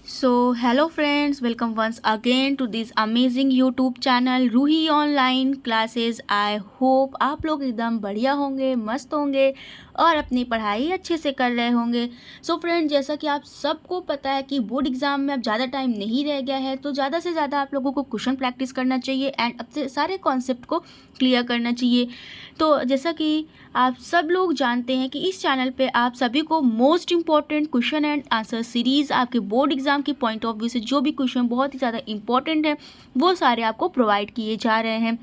So, hello friends, welcome once again to this amazing YouTube channel Roohi online classes. I hope आप लोग एकदम बढ़िया होंगे, मस्त होंगे और अपनी पढ़ाई अच्छे से कर रहे होंगे। सो फ्रेंड, जैसा कि आप सबको पता है कि बोर्ड एग्ज़ाम में अब ज़्यादा टाइम नहीं रह गया है, तो ज़्यादा से ज़्यादा आप लोगों को क्वेश्चन प्रैक्टिस करना चाहिए एंड अब से सारे कॉन्सेप्ट को क्लियर करना चाहिए। तो जैसा कि आप सब लोग जानते हैं कि इस चैनल पे आप सभी को most important question and answer series आपके बोर्ड एग्ज़ाम के पॉइंट ऑफ व्यू से जो भी क्वेश्चन बहुत ही ज़्यादा इंपॉर्टेंट है वो सारे आपको प्रोवाइड किए जा रहे हैं।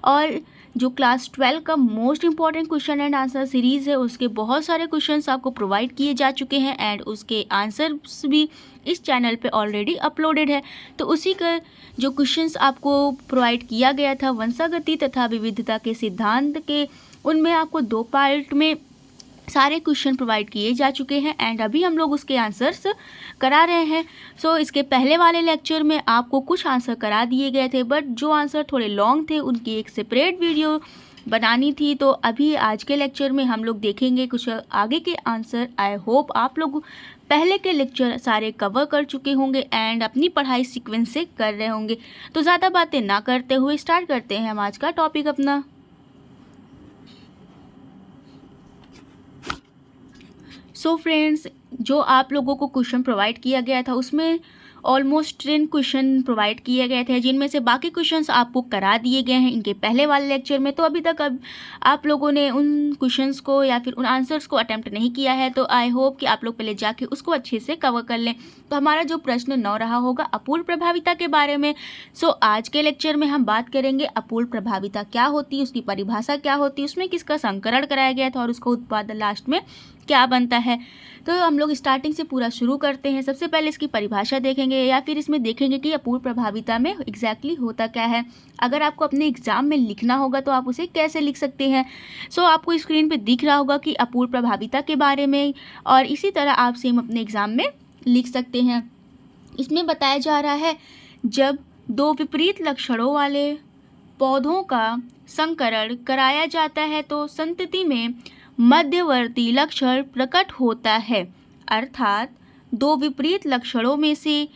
और जो क्लास 12 का most important question and answer series है उसके बहुत सारे क्वेश्चंस आपको प्रोवाइड किए जा चुके हैं एंड उसके आंसर्स भी इस चैनल पे ऑलरेडी अपलोडेड है। तो उसी का जो क्वेश्चंस आपको प्रोवाइड किया गया था वंशागति तथा विविधता के सिद्धांत के, उनमें आपको 2 पार्ट में सारे क्वेश्चन प्रोवाइड किए जा चुके हैं एंड अभी हम लोग उसके आंसर्स करा रहे हैं। सो इसके पहले वाले लेक्चर में आपको कुछ आंसर करा दिए गए थे, बट जो आंसर थोड़े लॉन्ग थे उनकी एक सेपरेट वीडियो बनानी थी। तो अभी आज के लेक्चर में हम लोग देखेंगे कुछ आगे के आंसर। आई होप आप लोग पहले के लेक्चर सारे कवर कर चुके होंगे एंड अपनी पढ़ाई सीक्वेंस से कर रहे होंगे। तो ज़्यादा बातें ना करते हुए स्टार्ट करते हैं हम आज का टॉपिक अपना। सो फ्रेंड्स, जो आप लोगों को क्वेश्चन प्रोवाइड किया गया था उसमें ऑलमोस्ट 10 क्वेश्चन प्रोवाइड किए गए थे, जिनमें से बाकी क्वेश्चंस आपको करा दिए गए हैं इनके पहले वाले लेक्चर में। तो अभी तक अब आप लोगों ने उन क्वेश्चंस को या फिर उन आंसर्स को अटेम्प्ट नहीं किया है, तो आई होप कि आप लोग पहले जाके उसको अच्छे से कवर कर लें। तो हमारा जो प्रश्न 9 रहा होगा अपूर्ण प्रभाविता के बारे में। सो आज के लेक्चर में हम बात करेंगे अपूर्ण प्रभाविता क्या होती है, उसकी परिभाषा क्या होती है, उसमें किसका संकरण कराया गया था और उसका उत्पादन लास्ट में क्या बनता है। तो हम लोग स्टार्टिंग से पूरा शुरू करते हैं। सबसे पहले इसकी परिभाषा देखेंगे या फिर इसमें देखेंगे कि अपूर्ण प्रभाविता में एग्जैक्टली होता क्या है। अगर आपको अपने एग्जाम में लिखना होगा तो आप उसे कैसे लिख सकते हैं। सो आपको स्क्रीन पे दिख रहा होगा कि अपूर्ण प्रभाविता के बारे में, और इसी तरह आप सेम अपने एग्जाम में लिख सकते हैं। इसमें बताया जा रहा है जब 2 विपरीत लक्षणों वाले पौधों का संकरण कराया जाता है तो संतति में मध्यवर्ती लक्षण प्रकट होता है, अर्थात 2 विपरीत लक्षणों में से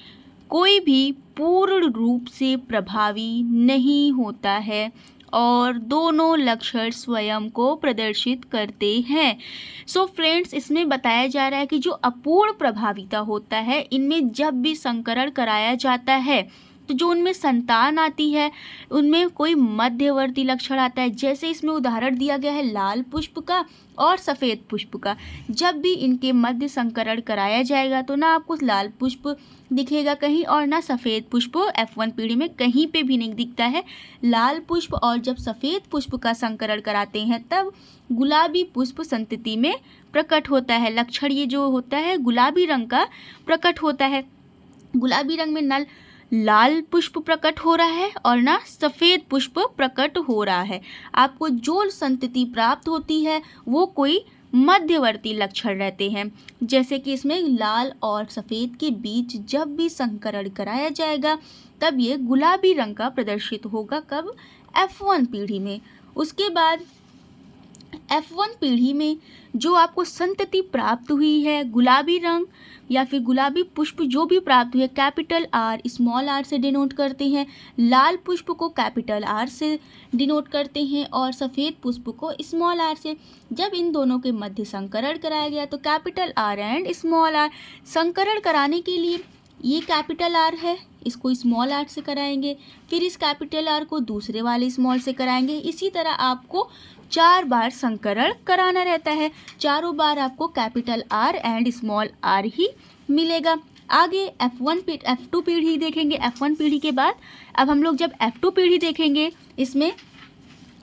कोई भी पूर्ण रूप से प्रभावी नहीं होता है और दोनों लक्षण स्वयं को प्रदर्शित करते हैं। सो फ्रेंड्स, इसमें बताया जा रहा है कि जो अपूर्ण प्रभाविता होता है इनमें जब भी संकरण कराया जाता है तो जो उनमें संतान आती है उनमें कोई मध्यवर्ती लक्षण आता है। जैसे इसमें उदाहरण दिया गया है लाल पुष्प का और सफ़ेद पुष्प का। जब भी इनके मध्य संकरण कराया जाएगा तो ना आपको लाल पुष्प दिखेगा कहीं और ना सफ़ेद पुष्प F1 पीढ़ी में कहीं पे भी नहीं दिखता है लाल पुष्प। और जब सफ़ेद पुष्प का संकरण कराते हैं तब गुलाबी पुष्प संतति में प्रकट होता है। लक्षण ये जो होता है गुलाबी रंग का प्रकट होता है। गुलाबी रंग में नल लाल पुष्प प्रकट हो रहा है और ना सफ़ेद पुष्प प्रकट हो रहा है। आपको जो संतति प्राप्त होती है वो कोई मध्यवर्ती लक्षण रहते हैं। जैसे कि इसमें लाल और सफ़ेद के बीच जब भी संकरण कराया जाएगा तब ये गुलाबी रंग का प्रदर्शित होगा। कब? F1 पीढ़ी में। उसके बाद F1 पीढ़ी में जो आपको संतति प्राप्त हुई है गुलाबी रंग या फिर गुलाबी पुष्प जो भी प्राप्त हुई है कैपिटल R स्मॉल r से डिनोट करते हैं, लाल पुष्प को कैपिटल R से डिनोट करते हैं और सफ़ेद पुष्प को स्मॉल r से। जब इन दोनों के मध्य संकरण कराया गया तो capital R and small r। संकरण कराने के लिए ये कैपिटल R है, इसको स्मॉल r से कराएंगे, फिर इस कैपिटल R को दूसरे वाले स्मॉल से कराएंगे। इसी तरह आपको 4 बार संकरण कराना रहता है। चारों बार आपको capital R and small r ही मिलेगा। आगे F2 पीढ़ी देखेंगे। F1 पीढ़ी के बाद अब हम लोग जब F2 पीढ़ी देखेंगे इसमें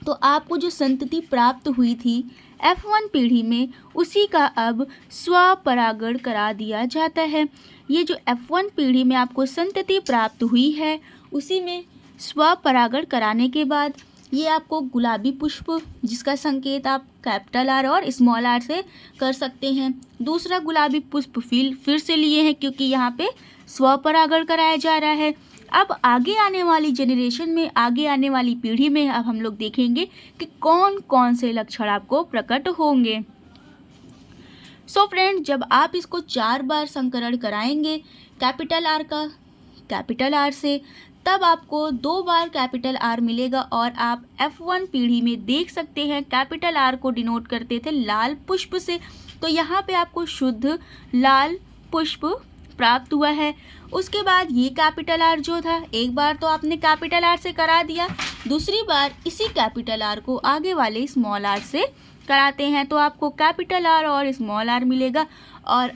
तो आपको जो संतति प्राप्त हुई थी F1 पीढ़ी में उसी का अब स्वपरागण करा दिया जाता है। ये जो F1 पीढ़ी में आपको संतति प्राप्त हुई है उसी में स्वपरागण कराने के बाद ये आपको गुलाबी पुष्प जिसका संकेत आप कैपिटल R और स्मॉल r से कर सकते हैं। दूसरा गुलाबी पुष्प फिर से लिए हैं क्योंकि यहाँ पे स्वपरागण कराया जा रहा है। अब आगे आने वाली जनरेशन में, आगे आने वाली पीढ़ी में अब हम लोग देखेंगे कि कौन कौन से लक्षण आपको प्रकट होंगे। सो फ्रेंड्स, जब आप इसको 4 बार संकरण कराएंगे कैपिटल आर का कैपिटल आर से, तब आपको 2 बार कैपिटल आर मिलेगा और आप F1 पीढ़ी में देख सकते हैं कैपिटल आर को डिनोट करते थे लाल पुष्प से। तो यहाँ पे आपको शुद्ध लाल पुष्प प्राप्त हुआ है। उसके बाद ये कैपिटल आर जो था, एक बार तो आपने कैपिटल आर से करा दिया, दूसरी बार इसी कैपिटल आर को आगे वाले स्मॉल आर से कराते हैं तो आपको कैपिटल आर और स्मॉल आर मिलेगा। और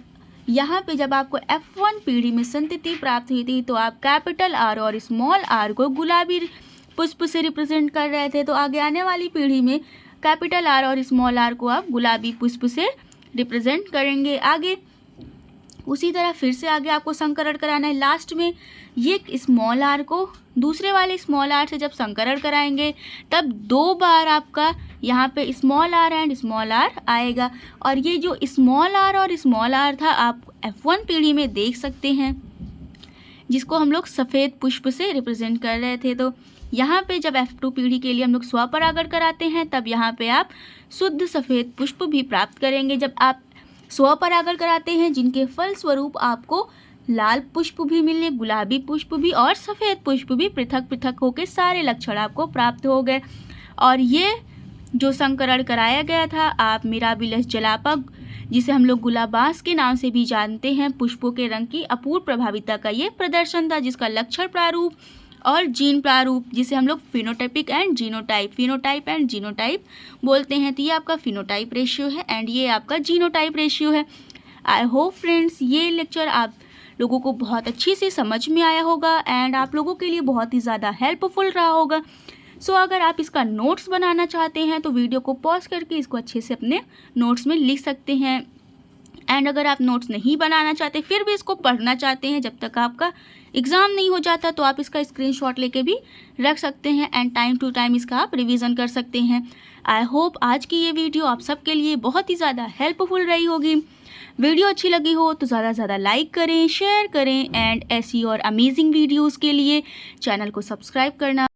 यहाँ पे जब आपको F1 पीढ़ी में संतति प्राप्त हुई थी तो आप कैपिटल आर और स्मॉल आर को गुलाबी पुष्प से रिप्रेजेंट कर रहे थे, तो आगे आने वाली पीढ़ी में कैपिटल आर और स्मॉल आर को आप गुलाबी पुष्प से रिप्रेजेंट करेंगे। आगे उसी तरह फिर से आगे आपको संकरण कराना है। लास्ट में ये स्मॉल आर को दूसरे वाले स्मॉल आर से जब संकरण कराएंगे तब 2 बार आपका यहाँ पे small r and small r आएगा। और ये जो स्मॉल आर और स्मॉल आर था आप F1 पीढ़ी में देख सकते हैं, जिसको हम लोग सफ़ेद पुष्प से रिप्रेजेंट कर रहे थे। तो यहाँ पे जब F2 पीढ़ी के लिए हम लोग स्वपरागण कराते हैं तब यहाँ पे आप शुद्ध सफ़ेद पुष्प भी प्राप्त करेंगे। जब आप स्वपरागण कराते हैं जिनके फलस्वरूप आपको लाल पुष्प भी मिले, गुलाबी पुष्प भी और सफ़ेद पुष्प भी पृथक पृथक होकर सारे लक्षण आपको प्राप्त हो गए। और ये जो संकरण कराया गया था आप मिराबिलस जलापा, जिसे हम लोग गुलाबास के नाम से भी जानते हैं, पुष्पों के रंग की अपूर्व प्रभाविता का ये प्रदर्शन था, जिसका लक्षण प्रारूप और जीन प्रारूप, जिसे हम लोग फिनोटाइपिक एंड जीनोटाइप बोलते हैं। तो ये आपका फिनोटाइप रेशियो है एंड ये आपका जीनोटाइप रेशियो है। आई होप फ्रेंड्स ये लेक्चर आप लोगों को बहुत अच्छी से समझ में आया होगा एंड आप लोगों के लिए बहुत ही ज़्यादा हेल्पफुल रहा होगा। सो अगर आप इसका नोट्स बनाना चाहते हैं तो वीडियो को पॉज करके इसको अच्छे से अपने नोट्स में लिख सकते हैं। एंड अगर आप नोट्स नहीं बनाना चाहते फिर भी इसको पढ़ना चाहते हैं जब तक आपका एग्ज़ाम नहीं हो जाता, तो आप इसका स्क्रीनशॉट लेके भी रख सकते हैं एंड टाइम टू टाइम इसका आप रिवीजन कर सकते हैं। आई होप आज की ये वीडियो आप सबके लिए बहुत ही ज़्यादा हेल्पफुल रही होगी। वीडियो अच्छी लगी हो तो ज़्यादा से ज़्यादा लाइक करें, शेयर करें एंड ऐसी और अमेजिंग वीडियोज़ के लिए चैनल को सब्सक्राइब करना